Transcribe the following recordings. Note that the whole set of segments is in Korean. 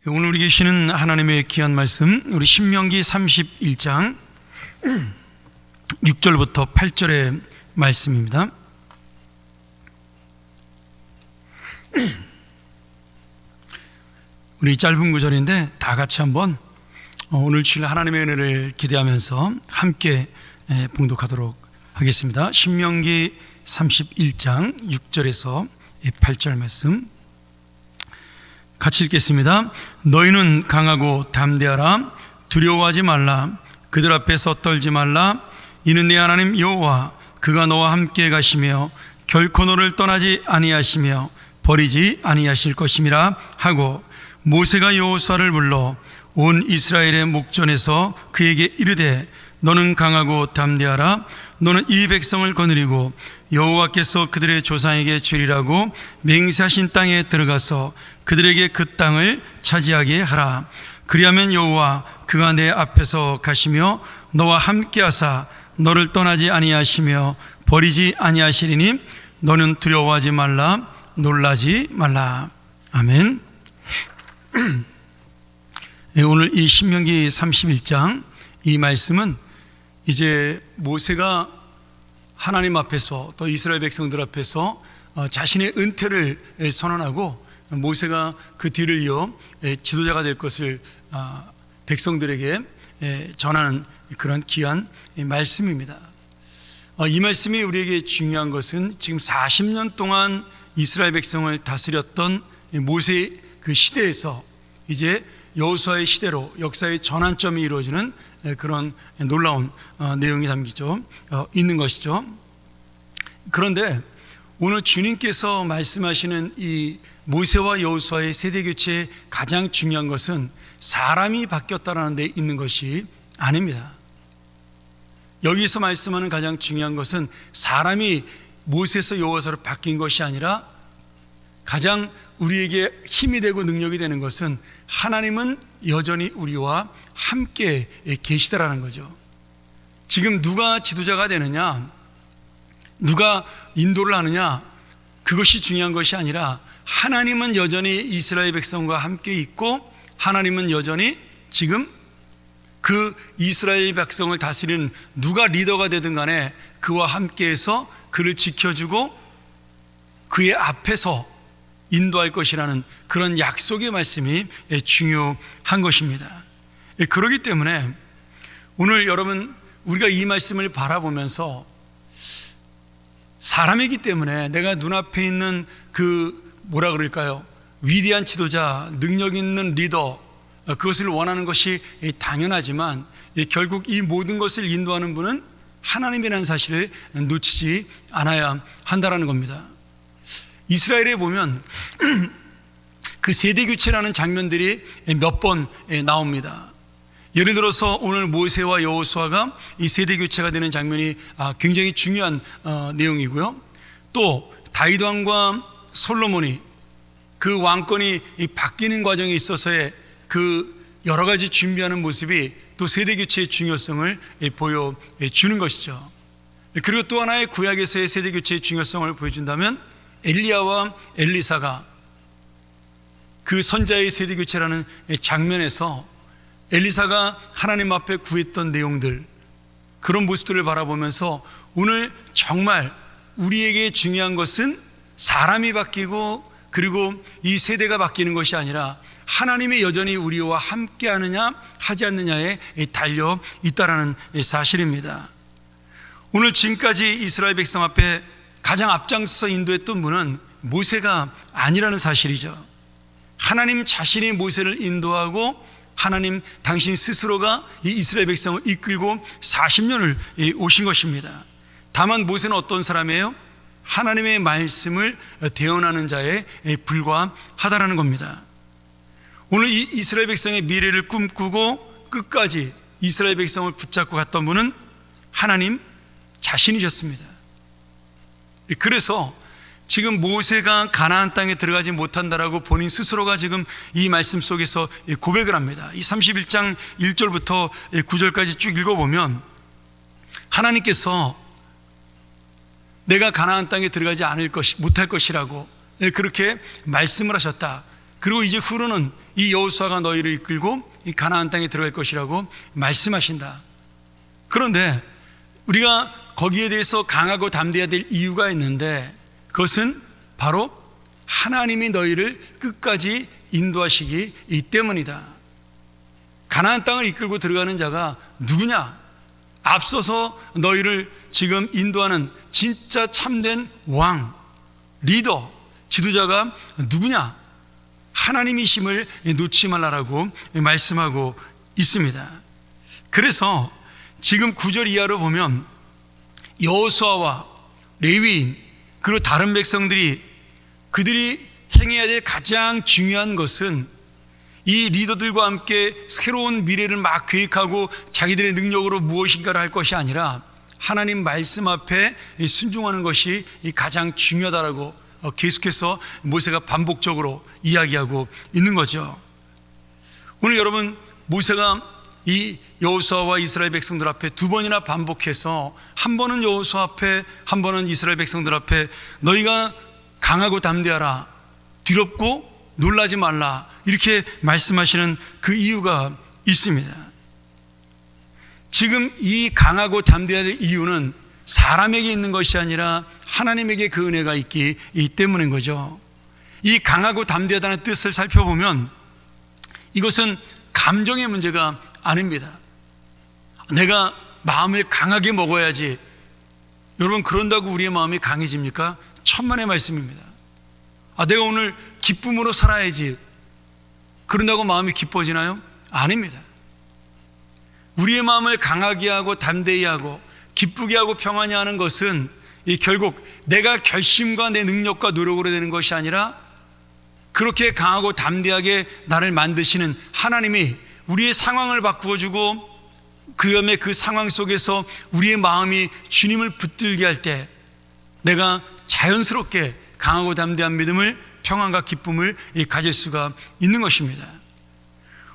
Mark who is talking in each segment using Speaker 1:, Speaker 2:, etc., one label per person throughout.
Speaker 1: 오늘 우리 계시는 하나님의 귀한 말씀, 우리 신명기 31장 6절부터 8절의 말씀입니다. 우리 짧은 구절인데 다 같이 한번 오늘 주일 하나님의 은혜를 기대하면서 함께 봉독하도록 하겠습니다. 신명기 31장 6절에서 8절 말씀 같이 읽겠습니다. 너희는 강하고 담대하라. 두려워하지 말라. 그들 앞에서 떨지 말라. 이는 네 하나님 여호와 그가 너와 함께 가시며 결코 너를 떠나지 아니하시며 버리지 아니하실 것임이라 하고, 모세가 여호수아를 불러 온 이스라엘의 목전에서 그에게 이르되 너는 강하고 담대하라. 너는 이 백성을 거느리고 여호와께서 그들의 조상에게 주리라고 맹세하신 땅에 들어가서 그들에게 그 땅을 차지하게 하라. 그리하면 여호와 그가 내 앞에서 가시며 너와 함께 하사 너를 떠나지 아니하시며 버리지 아니하시리니 너는 두려워하지 말라. 놀라지 말라. 아멘. 오늘 이 신명기 31장 이 말씀은 이제 모세가 하나님 앞에서 또 이스라엘 백성들 앞에서 자신의 은퇴를 선언하고 모세가 그 뒤를 이어 지도자가 될 것을 백성들에게 전하는 그런 귀한 말씀입니다. 이 말씀이 우리에게 중요한 것은 지금 40년 동안 이스라엘 백성을 다스렸던 모세 그 시대에서 이제 여호수아의 시대로 역사의 전환점이 이루어지는 그런 놀라운 내용이 있는 것이죠. 그런데 오늘 주님께서 말씀하시는 이 모세와 여호수아의 세대교체의 가장 중요한 것은 사람이 바뀌었다는 데 있는 것이 아닙니다. 여기서 말씀하는 가장 중요한 것은 사람이 모세에서 여호수아로 바뀐 것이 아니라 가장 우리에게 힘이 되고 능력이 되는 것은 하나님은 여전히 우리와 함께 계시다라는 거죠. 지금 누가 지도자가 되느냐, 누가 인도를 하느냐, 그것이 중요한 것이 아니라 하나님은 여전히 이스라엘 백성과 함께 있고 하나님은 여전히 지금 그 이스라엘 백성을 다스리는 누가 리더가 되든 간에 그와 함께해서 그를 지켜주고 그의 앞에서 인도할 것이라는 그런 약속의 말씀이 중요한 것입니다. 그렇기 때문에 오늘 여러분 우리가 이 말씀을 바라보면서 사람이기 때문에 내가 눈앞에 있는 위대한 지도자, 능력 있는 리더, 그것을 원하는 것이 당연하지만 결국 이 모든 것을 인도하는 분은 하나님이라는 사실을 놓치지 않아야 한다는 겁니다. 이스라엘에 보면 그 세대교체라는 장면들이 몇 번 나옵니다. 예를 들어서 오늘 모세와 여호수아가 이 세대교체가 되는 장면이 굉장히 중요한 내용이고요. 또 다윗 왕과 솔로몬이 그 왕권이 바뀌는 과정에 있어서의 그 여러 가지 준비하는 모습이 또 세대교체의 중요성을 보여주는 것이죠. 그리고 또 하나의 구약에서의 세대교체의 중요성을 보여준다면 엘리야와 엘리사가 그 선자의 세대교체라는 장면에서 엘리사가 하나님 앞에 구했던 내용들, 그런 모습들을 바라보면서 오늘 정말 우리에게 중요한 것은 사람이 바뀌고 그리고 이 세대가 바뀌는 것이 아니라 하나님이 여전히 우리와 함께 하느냐 하지 않느냐에 달려 있다라는 사실입니다. 오늘 지금까지 이스라엘 백성 앞에 가장 앞장서서 인도했던 분은 모세가 아니라는 사실이죠. 하나님 자신이 모세를 인도하고 하나님 당신 스스로가 이 이스라엘 백성을 이끌고 40년을 오신 것입니다. 다만 모세는 어떤 사람이에요? 하나님의 말씀을 대언하는 자에 불과하다라는 겁니다. 오늘 이 이스라엘 백성의 미래를 꿈꾸고 끝까지 이스라엘 백성을 붙잡고 갔던 분은 하나님 자신이셨습니다. 그래서 지금 모세가 가나안 땅에 들어가지 못한다라고 본인 스스로가 지금 이 말씀 속에서 고백을 합니다. 이 31장 1절부터 9절까지 쭉 읽어보면 하나님께서 내가 가나안 땅에 들어가지 못할 것이라고 그렇게 말씀을 하셨다. 그리고 이제 후로는 이 여호수아가 너희를 이끌고 이 가나안 땅에 들어갈 것이라고 말씀하신다. 그런데 우리가 거기에 대해서 강하고 담대해야 될 이유가 있는데, 그것은 바로 하나님이 너희를 끝까지 인도하시기 때문이다. 가나안 땅을 이끌고 들어가는 자가 누구냐? 앞서서 너희를 지금 인도하는 진짜 참된 왕, 리더, 지도자가 누구냐? 하나님이심을 놓지 말라라고 말씀하고 있습니다. 그래서 지금 9절 이하로 보면 여호수아와 레위인 그리고 다른 백성들이 그들이 행해야 될 가장 중요한 것은 이 리더들과 함께 새로운 미래를 막 계획하고 자기들의 능력으로 무엇인가를 할 것이 아니라 하나님 말씀 앞에 순종하는 것이 가장 중요하다라고 계속해서 모세가 반복적으로 이야기하고 있는 거죠. 오늘 여러분, 모세가 이 여호수아와 이스라엘 백성들 앞에 두 번이나 반복해서, 한 번은 여호수아 앞에, 한 번은 이스라엘 백성들 앞에 너희가 강하고 담대하라, 두렵고 놀라지 말라, 이렇게 말씀하시는 그 이유가 있습니다. 지금 이 강하고 담대해야 될 이유는 사람에게 있는 것이 아니라 하나님에게 그 은혜가 있기 때문인 거죠. 이 강하고 담대하다는 뜻을 살펴보면 이것은 감정의 문제가 아닙니다. 내가 마음을 강하게 먹어야지. 여러분, 그런다고 우리의 마음이 강해집니까? 천만의 말씀입니다. 내가 오늘 기쁨으로 살아야지. 그런다고 마음이 기뻐지나요? 아닙니다. 우리의 마음을 강하게 하고 담대히 하고 기쁘게 하고 평안히 하는 것은 결국 내가 결심과 내 능력과 노력으로 되는 것이 아니라, 그렇게 강하고 담대하게 나를 만드시는 하나님이 우리의 상황을 바꾸어주고 그 다음에 그 상황 속에서 우리의 마음이 주님을 붙들게 할 때 내가 자연스럽게 강하고 담대한 믿음을, 평안과 기쁨을 가질 수가 있는 것입니다.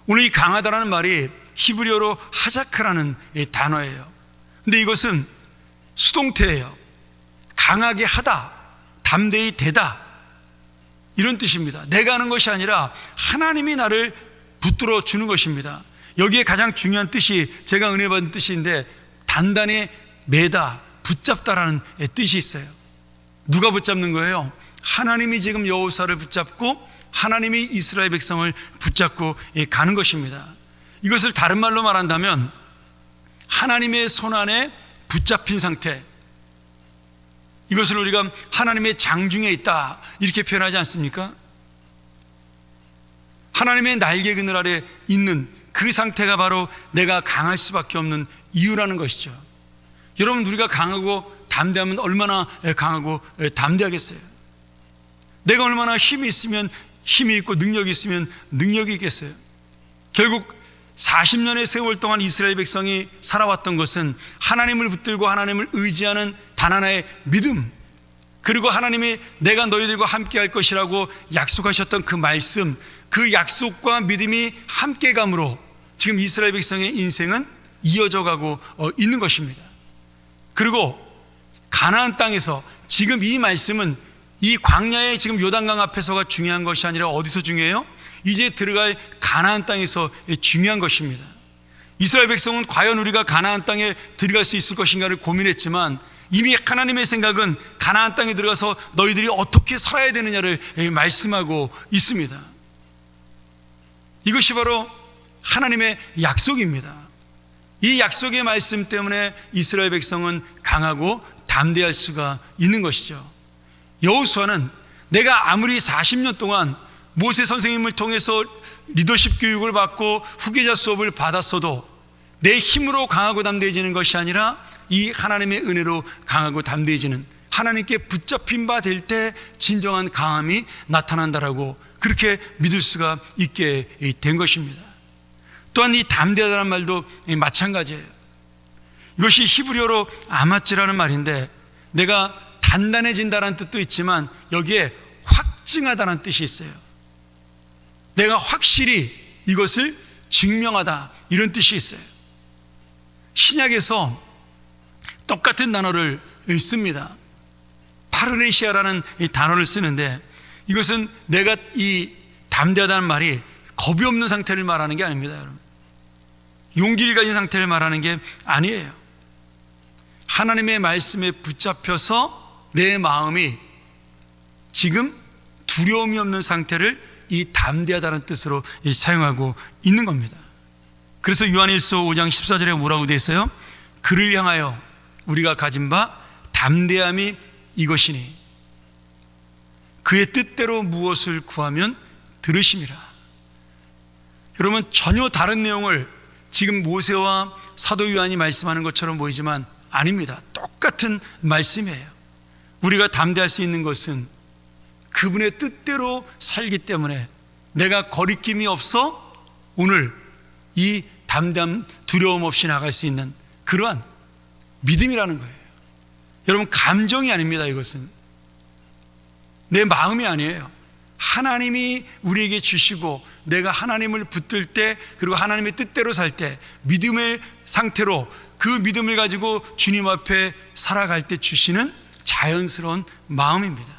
Speaker 1: 오늘 이 강하다라는 말이 히브리어로 하자크라는 단어예요. 근데 이것은 수동태예요. 강하게 하다, 담대히 되다, 이런 뜻입니다. 내가 하는 것이 아니라 하나님이 나를 붙들어 주는 것입니다. 여기에 가장 중요한 뜻이, 제가 은혜 받은 뜻인데, 단단히 매다, 붙잡다라는 뜻이 있어요. 누가 붙잡는 거예요? 하나님이 지금 여호수아를 붙잡고 하나님이 이스라엘 백성을 붙잡고 가는 것입니다. 이것을 다른 말로 말한다면 하나님의 손 안에 붙잡힌 상태, 이것을 우리가 하나님의 장중에 있다 이렇게 표현하지 않습니까? 하나님의 날개 그늘 아래 있는 그 상태가 바로 내가 강할 수밖에 없는 이유라는 것이죠. 여러분, 우리가 강하고 담대하면 얼마나 강하고 담대하겠어요? 내가 얼마나 힘이 있으면 힘이 있고 능력이 있으면 능력이 있겠어요? 결국 40년의 세월 동안 이스라엘 백성이 살아왔던 것은 하나님을 붙들고 하나님을 의지하는 단 하나의 믿음, 그리고 하나님이 내가 너희들과 함께 할 것이라고 약속하셨던 그 말씀, 그 약속과 믿음이 함께 감으로 지금 이스라엘 백성의 인생은 이어져 가고 있는 것입니다. 그리고 가나안 땅에서 지금 이 말씀은 이 광야의 지금 요단강 앞에서가 중요한 것이 아니라 어디서 중요해요? 이제 들어갈 가나안 땅에서 중요한 것입니다. 이스라엘 백성은 과연 우리가 가나안 땅에 들어갈 수 있을 것인가를 고민했지만, 이미 하나님의 생각은 가나안 땅에 들어가서 너희들이 어떻게 살아야 되느냐를 말씀하고 있습니다. 이것이 바로 하나님의 약속입니다. 이 약속의 말씀 때문에 이스라엘 백성은 강하고 담대할 수가 있는 것이죠. 여호수아는 내가 아무리 40년 동안 모세 선생님을 통해서 리더십 교육을 받고 후계자 수업을 받았어도 내 힘으로 강하고 담대해지는 것이 아니라 이 하나님의 은혜로 강하고 담대해지는, 하나님께 붙잡힌 바 될 때 진정한 강함이 나타난다라고 그렇게 믿을 수가 있게 된 것입니다. 또한 이 담대하다는 말도 마찬가지예요. 이것이 히브리어로 아마츠라는 말인데, 내가 단단해진다는 뜻도 있지만 여기에 확증하다는 뜻이 있어요. 내가 확실히 이것을 증명하다, 이런 뜻이 있어요. 신약에서 똑같은 단어를 씁니다. 파르네시아라는 이 단어를 쓰는데, 이것은 내가 이 담대하다는 말이 겁이 없는 상태를 말하는 게 아닙니다, 여러분. 용기를 가진 상태를 말하는 게 아니에요. 하나님의 말씀에 붙잡혀서 내 마음이 지금 두려움이 없는 상태를 이 담대하다는 뜻으로 사용하고 있는 겁니다. 그래서 요한일서 5장 14절에 뭐라고 되어 있어요? 그를 향하여 우리가 가진 바 담대함이 이것이니 그의 뜻대로 무엇을 구하면 들으심이라. 여러분, 전혀 다른 내용을 지금 모세와 사도 요한이 말씀하는 것처럼 보이지만 아닙니다. 똑같은 말씀이에요. 우리가 담대할 수 있는 것은 그분의 뜻대로 살기 때문에 내가 거리낌이 없어 오늘 이 담대함, 두려움 없이 나갈 수 있는 그러한 믿음이라는 거예요. 여러분, 감정이 아닙니다. 이것은 내 마음이 아니에요. 하나님이 우리에게 주시고 내가 하나님을 붙들 때, 그리고 하나님의 뜻대로 살 때 믿음의 상태로 그 믿음을 가지고 주님 앞에 살아갈 때 주시는 자연스러운 마음입니다.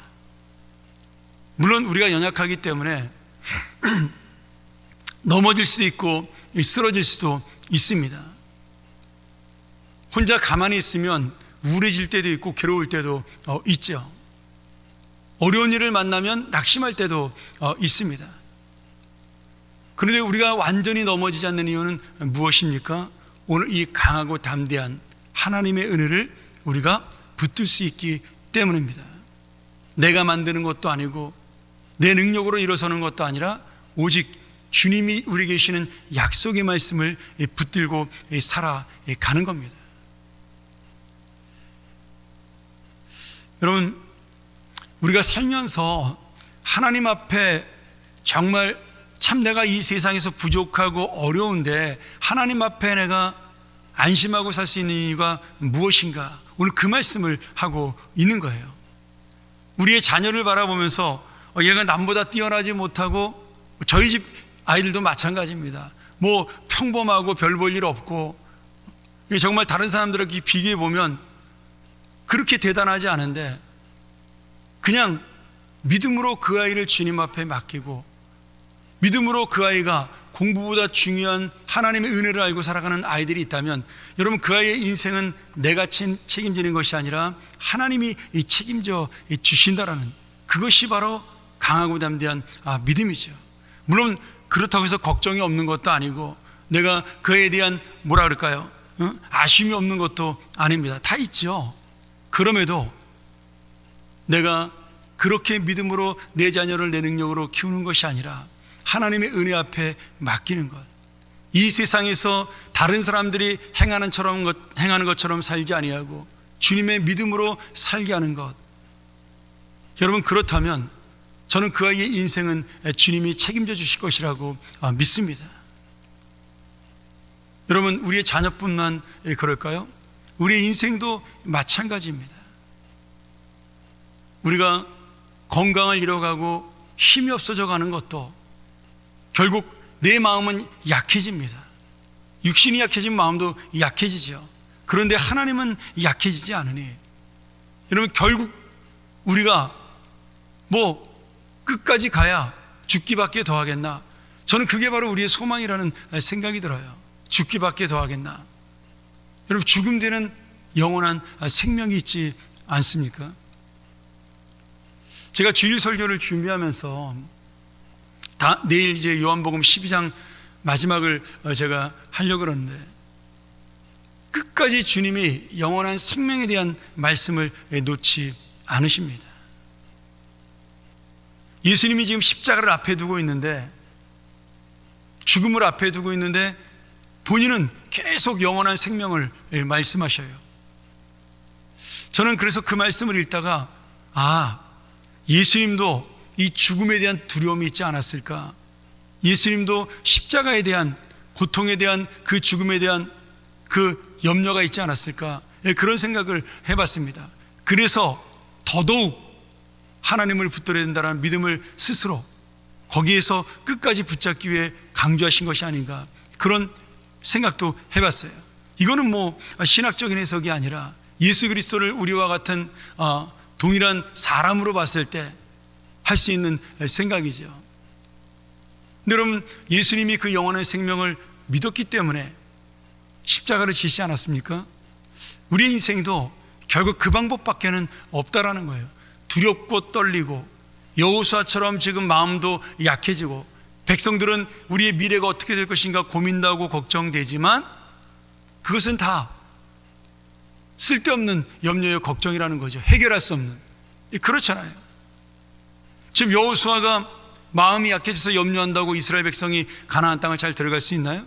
Speaker 1: 물론 우리가 연약하기 때문에 넘어질 수도 있고 쓰러질 수도 있습니다. 혼자 가만히 있으면 우울해질 때도 있고 괴로울 때도 있죠. 어려운 일을 만나면 낙심할 때도 있습니다. 그런데 우리가 완전히 넘어지지 않는 이유는 무엇입니까? 오늘 이 강하고 담대한 하나님의 은혜를 우리가 붙들 수 있기 때문입니다. 내가 만드는 것도 아니고 내 능력으로 일어서는 것도 아니라 오직 주님이 우리에게 주시는 약속의 말씀을 붙들고 살아가는 겁니다. 여러분, 우리가 살면서 하나님 앞에 정말 참 내가 이 세상에서 부족하고 어려운데 하나님 앞에 내가 안심하고 살 수 있는 이유가 무엇인가? 오늘 그 말씀을 하고 있는 거예요. 우리의 자녀를 바라보면서 얘가 남보다 뛰어나지 못하고, 저희 집 아이들도 마찬가지입니다. 뭐 평범하고 별 볼 일 없고, 정말 다른 사람들에게 비교해 보면 그렇게 대단하지 않은데 그냥 믿음으로 그 아이를 주님 앞에 맡기고 믿음으로 그 아이가 공부보다 중요한 하나님의 은혜를 알고 살아가는 아이들이 있다면, 여러분, 그 아이의 인생은 내가 책임지는 것이 아니라 하나님이 책임져 주신다라는, 그것이 바로 강하고 담대한 믿음이죠. 물론 그렇다고 해서 걱정이 없는 것도 아니고 내가 그에 대한 뭐라 그럴까요? 아쉬움이 없는 것도 아닙니다. 다 있죠. 그럼에도 내가 그렇게 믿음으로 내 자녀를 내 능력으로 키우는 것이 아니라 하나님의 은혜 앞에 맡기는 것, 이 세상에서 다른 사람들이 행하는 것처럼 살지 아니하고 주님의 믿음으로 살게 하는 것, 여러분, 그렇다면 저는 그 아이의 인생은 주님이 책임져 주실 것이라고 믿습니다. 여러분, 우리의 자녀뿐만 그럴까요? 우리의 인생도 마찬가지입니다. 우리가 건강을 잃어가고 힘이 없어져 가는 것도 결국 내 마음은 약해집니다. 육신이 약해지면 마음도 약해지죠. 그런데 하나님은 약해지지 않으니, 여러분, 결국 우리가 뭐 끝까지 가야 죽기밖에 더 하겠나? 저는 그게 바로 우리의 소망이라는 생각이 들어요. 죽기밖에 더 하겠나? 여러분, 죽음 뒤에는 영원한 생명이 있지 않습니까? 제가 주일 설교를 준비하면서 내일 이제 요한복음 12장 마지막을 제가 하려고 그러는데, 끝까지 주님이 영원한 생명에 대한 말씀을 놓지 않으십니다. 예수님이 지금 십자가를 앞에 두고 있는데, 죽음을 앞에 두고 있는데 본인은 계속 영원한 생명을 말씀하셔요. 저는 그래서 그 말씀을 읽다가 예수님도 이 죽음에 대한 두려움이 있지 않았을까? 예수님도 십자가에 대한 고통에 대한 그 죽음에 대한 그 염려가 있지 않았을까? 그런 생각을 해봤습니다. 그래서 더더욱 하나님을 붙들어야 된다는 믿음을 스스로 거기에서 끝까지 붙잡기 위해 강조하신 것이 아닌가, 그런 생각도 해봤어요. 이거는 뭐 신학적인 해석이 아니라 예수 그리스도를 우리와 같은 동일한 사람으로 봤을 때 할 수 있는 생각이죠. 근데 여러분, 예수님이 그 영원한 생명을 믿었기 때문에 십자가를 지시지 않았습니까? 우리의 인생도 결국 그 방법밖에는 없다라는 거예요. 두렵고 떨리고 여호수아처럼 지금 마음도 약해지고, 백성들은 우리의 미래가 어떻게 될 것인가 고민도 하고 걱정되지만 그것은 다 쓸데없는 염려의 걱정이라는 거죠. 해결할 수 없는. 그렇잖아요. 지금 여호수아가 마음이 약해져서 염려한다고 이스라엘 백성이 가나안 땅을 잘 들어갈 수 있나요?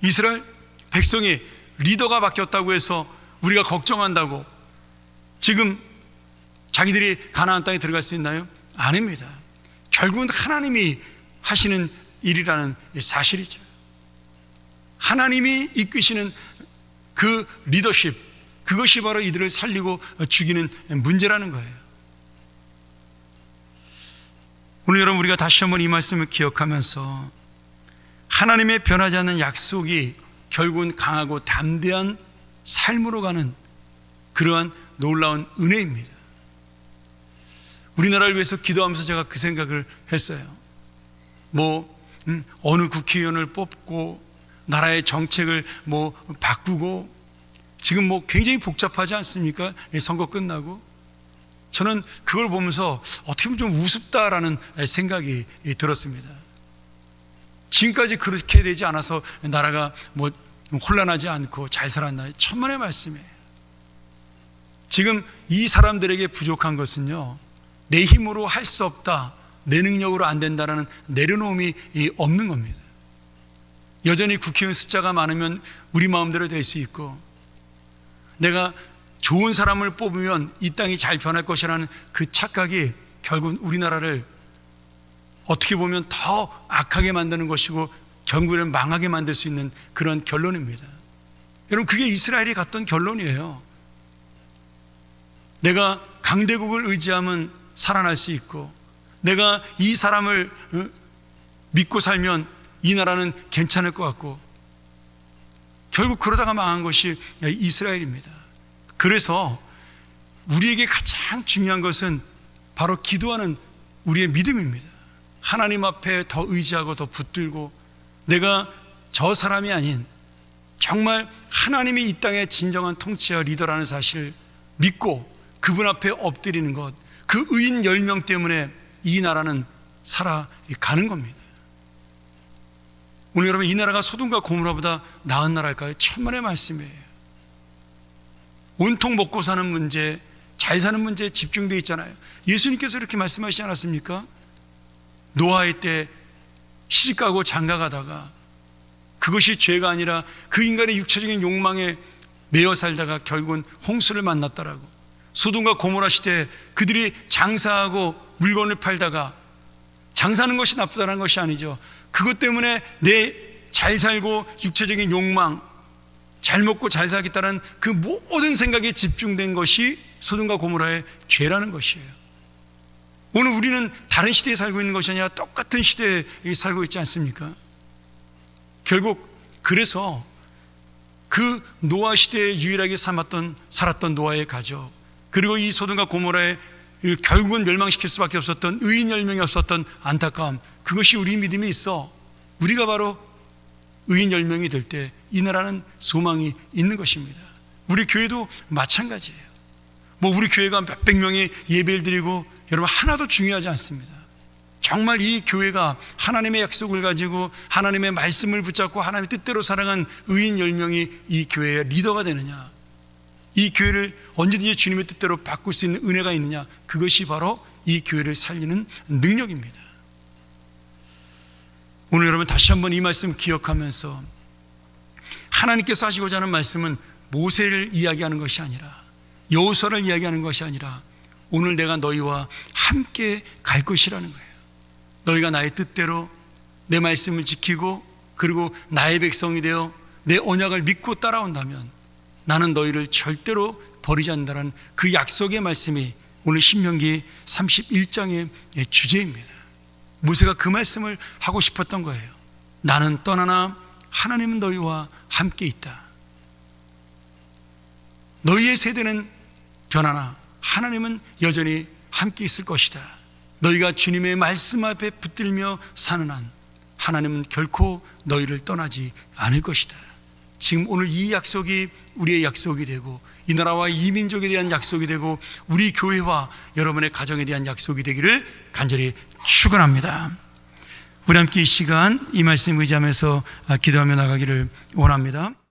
Speaker 1: 이스라엘 백성이 리더가 바뀌었다고 해서 우리가 걱정한다고 지금 자기들이 가나안 땅에 들어갈 수 있나요? 아닙니다. 결국은 하나님이 하시는 일이라는 사실이죠. 하나님이 이끄시는 그 리더십, 그것이 바로 이들을 살리고 죽이는 문제라는 거예요. 오늘 여러분, 우리가 다시 한번 이 말씀을 기억하면서 하나님의 변하지 않는 약속이 결국은 강하고 담대한 삶으로 가는 그러한 놀라운 은혜입니다. 우리나라를 위해서 기도하면서 제가 그 생각을 했어요. 어느 국회의원을 뽑고 나라의 정책을 바꾸고, 지금 굉장히 복잡하지 않습니까? 선거 끝나고. 저는 그걸 보면서 어떻게 보면 좀 우습다라는 생각이 들었습니다. 지금까지 그렇게 되지 않아서 나라가 혼란하지 않고 잘 살았나요? 천만의 말씀이에요. 지금 이 사람들에게 부족한 것은요, 내 힘으로 할 수 없다, 내 능력으로 안 된다라는 내려놓음이 없는 겁니다. 여전히 국회의원 숫자가 많으면 우리 마음대로 될 수 있고, 내가 좋은 사람을 뽑으면 이 땅이 잘 변할 것이라는 그 착각이 결국은 우리나라를 어떻게 보면 더 악하게 만드는 것이고 결국에는 망하게 만들 수 있는 그런 결론입니다. 여러분, 그게 이스라엘이 갔던 결론이에요. 내가 강대국을 의지하면 살아날 수 있고, 내가 이 사람을 믿고 살면 이 나라는 괜찮을 것 같고, 결국 그러다가 망한 것이 이스라엘입니다. 그래서 우리에게 가장 중요한 것은 바로 기도하는 우리의 믿음입니다. 하나님 앞에 더 의지하고 더 붙들고, 내가 저 사람이 아닌 정말 하나님이 이 땅의 진정한 통치와 리더라는 사실을 믿고 그분 앞에 엎드리는 것, 그 의인 10명 때문에 이 나라는 살아가는 겁니다. 오늘 여러분, 이 나라가 소돔과 고모라보다 나은 나라일까요? 천만의 말씀이에요. 온통 먹고 사는 문제, 잘 사는 문제에 집중되어 있잖아요. 예수님께서 이렇게 말씀하시지 않았습니까? 노아의 때 시집가고 장가가다가 그것이 죄가 아니라 그 인간의 육체적인 욕망에 매여 살다가 결국은 홍수를 만났다라고. 소돔과 고모라 시대에 그들이 장사하고 물건을 팔다가, 장사하는 것이 나쁘다는 것이 아니죠. 그것 때문에 내 잘 살고 육체적인 욕망, 잘 먹고 잘 살겠다는 그 모든 생각에 집중된 것이 소돔과 고모라의 죄라는 것이에요. 오늘 우리는 다른 시대에 살고 있는 것이 아니라 똑같은 시대에 살고 있지 않습니까? 결국 그래서 그 노아 시대에 유일하게 살았던 노아의 가족, 그리고 이 소돔과 고모라의 결국은 멸망시킬 수밖에 없었던 의인 10명이 없었던 안타까움, 그것이 우리 믿음이 있어 우리가 바로 의인 10명이 될 때 이 나라는 소망이 있는 것입니다. 우리 교회도 마찬가지예요. 우리 교회가 몇백 명이 예배를 드리고, 여러분, 하나도 중요하지 않습니다. 정말 이 교회가 하나님의 약속을 가지고 하나님의 말씀을 붙잡고 하나님의 뜻대로 살아간 의인 10명이 이 교회의 리더가 되느냐, 이 교회를 언제든지 주님의 뜻대로 바꿀 수 있는 은혜가 있느냐, 그것이 바로 이 교회를 살리는 능력입니다. 오늘 여러분, 다시 한번 이 말씀 기억하면서 하나님께서 하시고자 하는 말씀은 모세를 이야기하는 것이 아니라, 여호수아를 이야기하는 것이 아니라, 오늘 내가 너희와 함께 갈 것이라는 거예요. 너희가 나의 뜻대로 내 말씀을 지키고, 그리고 나의 백성이 되어 내 언약을 믿고 따라온다면 나는 너희를 절대로 버리지 않는다는 그 약속의 말씀이 오늘 신명기 31장의 주제입니다. 모세가 그 말씀을 하고 싶었던 거예요. 나는 떠나나 하나님은 너희와 함께 있다. 너희의 세대는 변하나 하나님은 여전히 함께 있을 것이다. 너희가 주님의 말씀 앞에 붙들며 사는 한 하나님은 결코 너희를 떠나지 않을 것이다. 지금 오늘 이 약속이 우리의 약속이 되고 이 나라와 이 민족에 대한 약속이 되고 우리 교회와 여러분의 가정에 대한 약속이 되기를 간절히 축원합니다. 우리 함께 이 시간 이 말씀 의지하면서 기도하며 나가기를 원합니다.